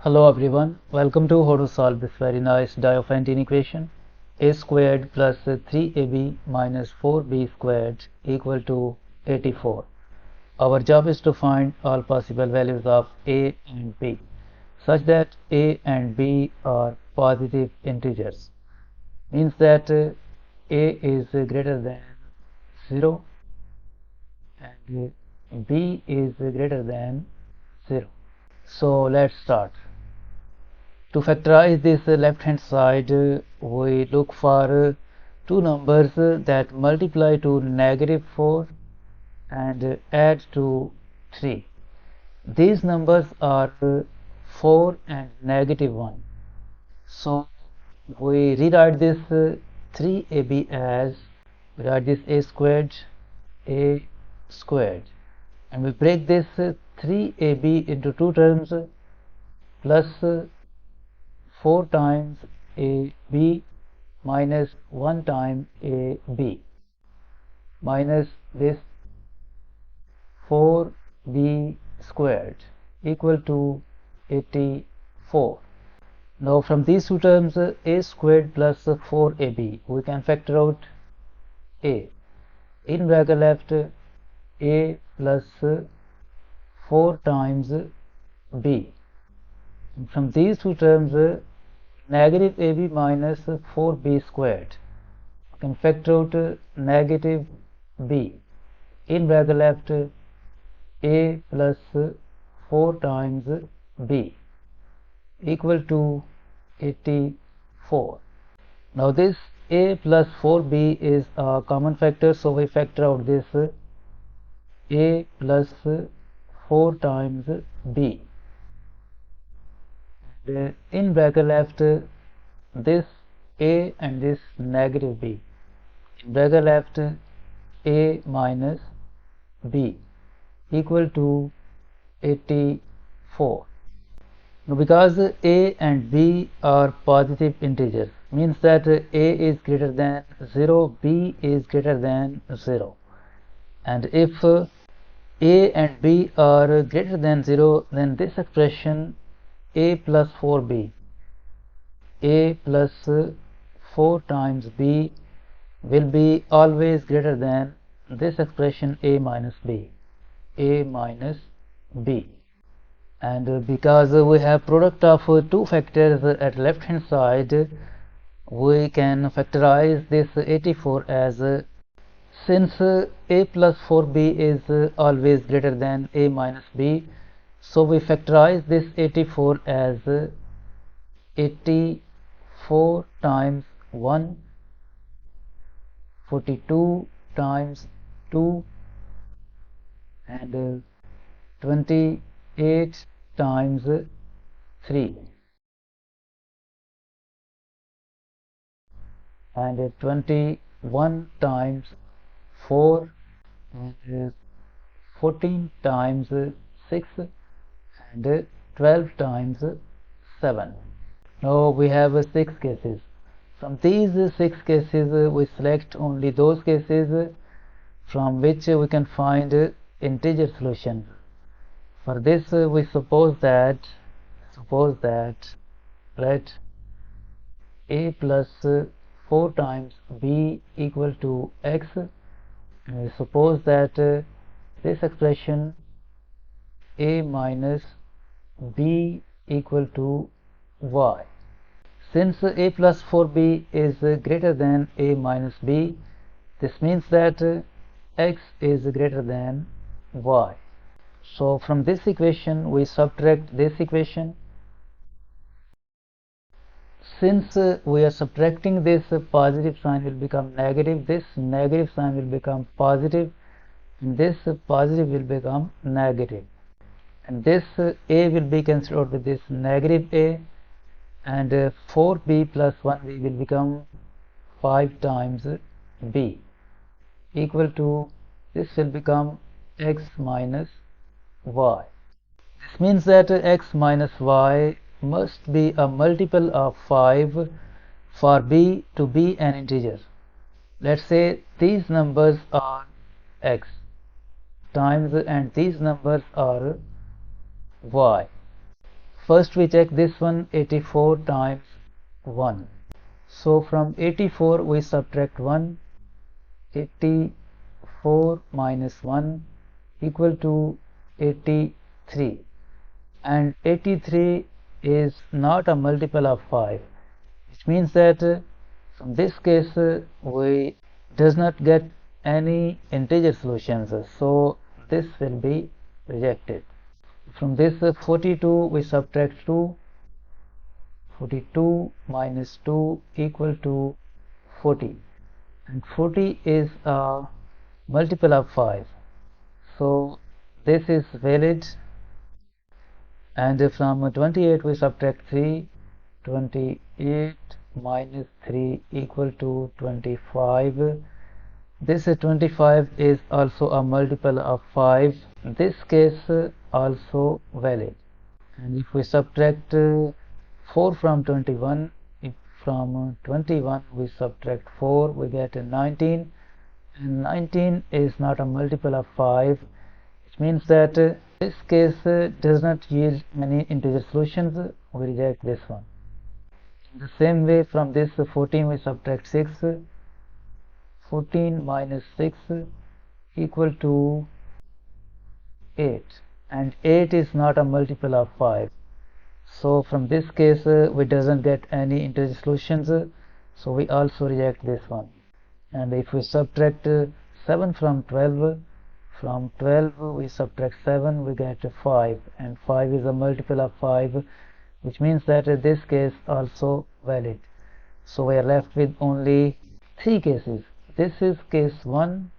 Hello everyone, welcome to how to solve this very nice Diophantine equation. A squared plus 3ab minus 4b squared equal to 84. Our job is to find all possible values of a and b such that a and b are positive integers. Means that a is greater than 0 and b is greater than 0. So let's start. To factorize this left hand side, we look for two numbers that multiply to -4 and add to 3. These numbers are 4 and -1. So we rewrite this 3ab as, we write this a squared, and we break this 3ab into two terms, plus 4 times ab minus 1 time ab minus this 4b squared equal to 84. Now from these two terms, a squared plus 4ab, we can factor out a. In bracket left, a plus 4 times b. From these two terms, negative ab minus 4b squared, we can factor out negative b. In bracket left, a plus 4 times b equal to 84. Now this a plus 4b is a common factor, so we factor out this a plus 4 times b. In bracket left, this a and this negative b. In bracket left, a minus b equal to 84. Now because a and b are positive integers, means that a is greater than 0, b is greater than 0. And if a and b are greater than 0, then this expression a plus 4b, a plus 4 times b will be always greater than this expression a minus b, and because we have product of two factors at left hand side, we can factorize this 84 as, since a plus 4b is always greater than a minus b, so we factorize this 84 as 84 times 1, 42 times 2, and 28 times 3, and 21 times 4, and 14 times 6, and 12 times 7. Now we have 6 cases. From these 6 cases, we select only those cases from which we can find integer solution. For this, we suppose that let a plus 4 times b equal to x. And we suppose that this expression a minus b equal to y. Since a plus 4b is greater than a minus b, this means that x is greater than y. So from this equation we subtract this equation. Since we are subtracting, this positive sign will become negative, this negative sign will become positive, and this positive will become negative. And this a will be cancelled out with this negative a, and 4b plus 1b will become 5 times b equal to, this will become x minus y. This means that x minus y must be a multiple of 5 for b to be an integer. Let's say these numbers are x times and these numbers are y. First we check this one, 84 times 1. So from 84 we subtract 1. 84 minus 1 equal to 83, and 83 is not a multiple of 5, which means that from this case we does not get any integer solutions, so this will be rejected. From this 42 we subtract 2. 42 minus 2 equal to 40, and 40 is a multiple of 5, so this is valid. And from 28 we subtract 3. 28 minus 3 equal to 25. This 25 is also a multiple of 5, in this case also valid. And if we subtract 4 from 21, if from 21 we subtract 4, we get 19, and 19 is not a multiple of 5, which means that this case does not yield many integer solutions, we reject this one. In the same way, from this 14 we subtract 6. 14 minus 6 equal to 8, and 8 is not a multiple of 5, so from this case we doesn't get any integer solutions, so we also reject this one. And if we subtract 7 from 12, from 12 we subtract 7, we get 5, and 5 is a multiple of 5, which means that this case also valid. So we are left with only 3 cases. This is case 1,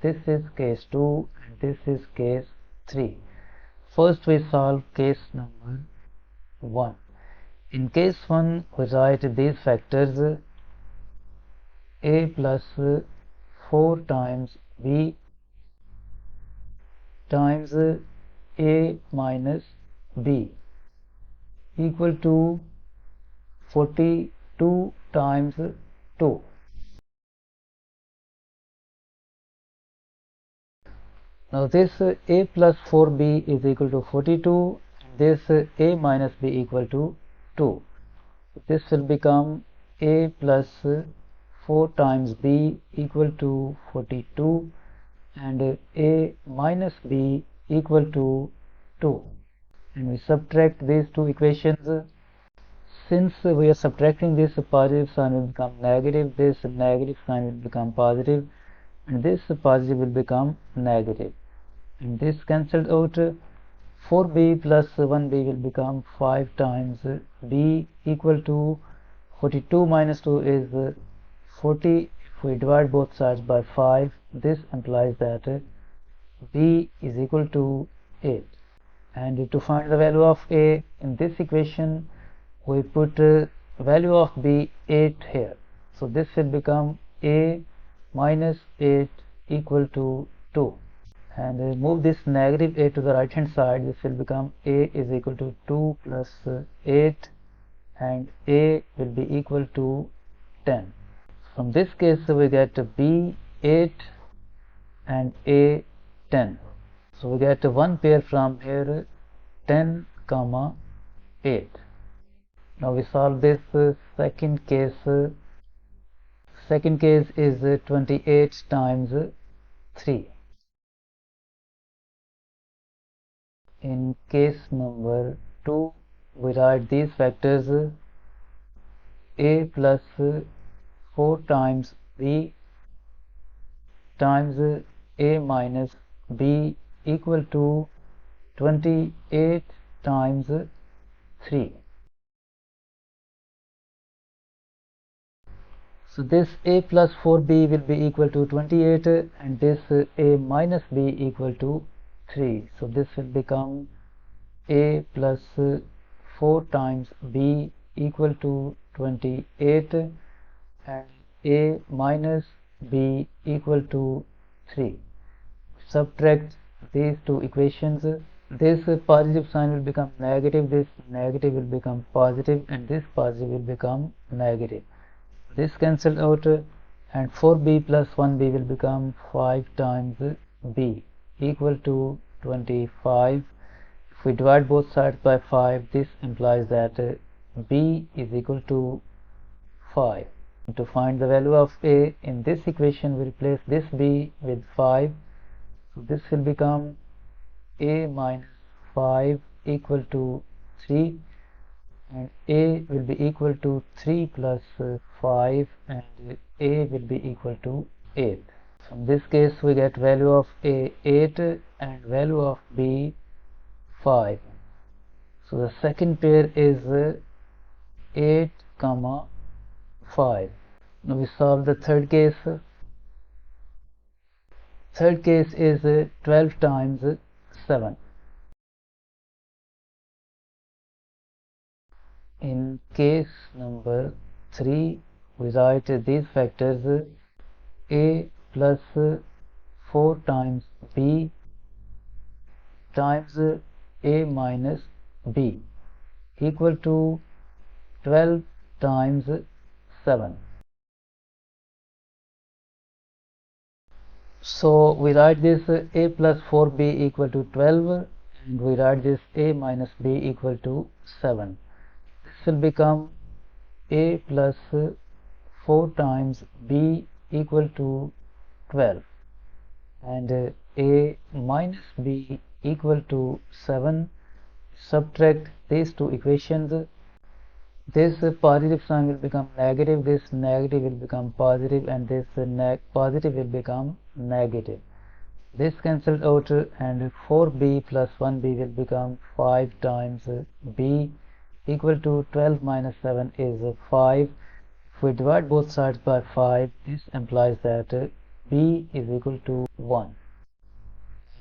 this is case 2, and this is case 3. First we solve case number 1. In case 1 we write these factors: a plus 4 times b times a minus b equal to 42 times 2. Now this a plus 4b is equal to 42, this a minus b equal to 2. This will become a plus 4 times b equal to 42, and a minus b equal to 2. And we subtract these two equations. Since we are subtracting, this positive sign will become negative, this negative sign will become positive, and this positive will become negative, and this cancelled out. 4b plus 1b will become 5 times b equal to 42 minus 2 is 40. If we divide both sides by 5, this implies that b is equal to 8. And to find the value of a in this equation, we put value of b 8 here, so this will become a minus 8 equal to 2. And move this negative a to the right hand side, this will become a is equal to 2 plus 8, and a will be equal to 10. From this case we get b 8 and a 10, so we get one pair from here, 10 comma 8. Now we solve this second case. Second case is 28 times 3. In case number 2, we write these factors: a plus 4 times b times a minus b equal to 28 times 3. So this a plus 4b will be equal to 28, and this a minus b equal to 3. So this will become a plus 4 times b equal to 28, and a minus b equal to 3. Subtract these two equations. This positive sign will become negative, this negative will become positive, and this positive will become negative. This cancelled out, and 4b plus 1b will become 5 times b equal to 25. If we divide both sides by 5, this implies that b is equal to 5. To find the value of a in this equation, we replace this b with 5. So this will become a minus 5 equal to 3, and a will be equal to 3 plus 5, and a will be equal to 8. So in this case we get value of a 8 and value of b 5. So the second pair is 8 comma 5. Now we solve the third case. Third case is 12 times 7. In case number 3, we write these factors: a plus 4 times b times a minus b equal to 12 times 7. So we write this a plus 4b equal to 12, and we write this a minus b equal to 7. This will become a plus 4 times b equal to 12, and a minus b equal to 7. Subtract these two equations. This positive sign will become negative, this negative will become positive, and this positive will become negative. This cancelled out, and 4b plus 1b will become 5 times b equal to 12 minus 7 is 5. If we divide both sides by 5, this implies that b is equal to 1.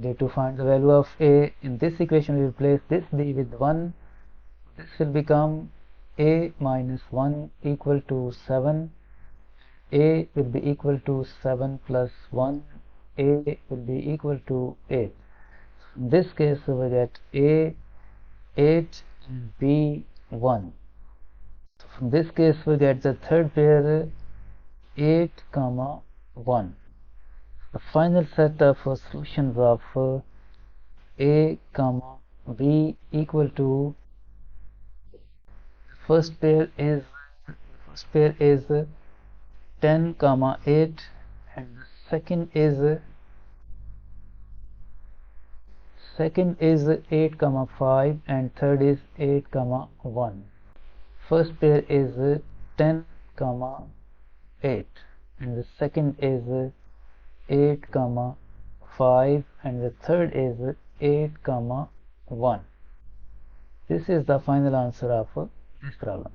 And to find the value of a in this equation, we replace this b with 1. This will become a minus 1 equal to 7. A will be equal to 7 plus 1. A will be equal to 8. In this case we get a 8 and b 1. So from this case we get the third pair 8 comma 1. The final set of solutions of a comma b equal to first pair is 10 comma 8, and the second is 8 comma 5, and third is 8 comma 1. First pair is 10 comma 8, and the second is 8 comma 5, and the third is 8 comma 1. This is the final answer of this problem.